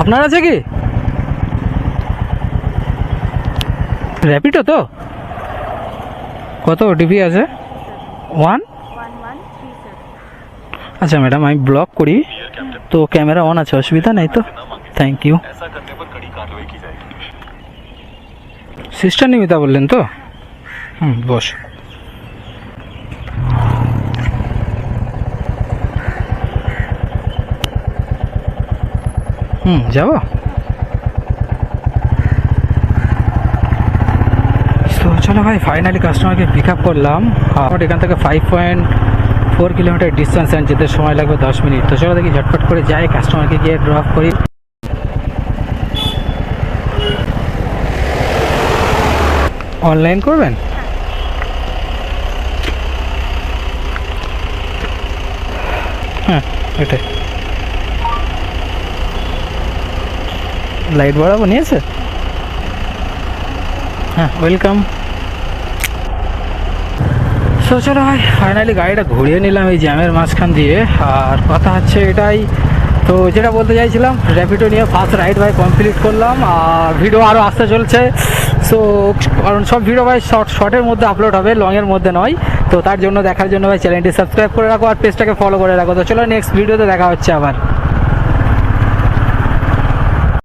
আপনার আছে কি র্যাপিডো? তো কত ওটিপি আছে? 1। আচ্ছা ম্যাডাম, আমি ব্লক করি তো ক্যামেরা অন আছে, অসুবিধা নেই তো? Thank you. সিস্টার নিমিতা বললেন তো? বস। যাবো। তো চলো ভাই, ফাইনালি কাস্টমারকে পিক আপ করলাম। আমার এখান থেকে 5.4 কিলোমিটার ডিস্টেন্স, অ্যান্ড যেতে সময় লাগবে 10 মিনিট। তো চলো দেখি ঝটপট করে যাই, কাস্টমারকে গিয়ে ড্রপ করি। অনলাইন করবেন? হ্যাঁ এটাই। লাইট বাড়াবো, নিয়েছে? হ্যাঁ, ওয়েলকাম। সো চলো ভাই, ফাইনালি গাড়িটা ঘুরিয়ে নিলাম এই জ্যামের মাঝখান দিয়ে। আর কথা হচ্ছে এটাই, তো যেটা বলতে চাইছিলাম, র্যাপিডো নিয়ে ফার্স্ট রাইড ভাই কমপ্লিট করলাম। আর ভিডিও আরও আসতে চলছে। সো কারণ সব ভিডিও ভাই শর্টের মধ্যে আপলোড হবে, লংয়ের মধ্যে নয়। তো তার জন্য দেখার জন্য ভাই চ্যানেলটি সাবস্ক্রাইব করে রাখো আর পেজটাকে ফলো করে রাখো। তো চলো নেক্সট ভিডিওতে দেখা হচ্ছে আবার।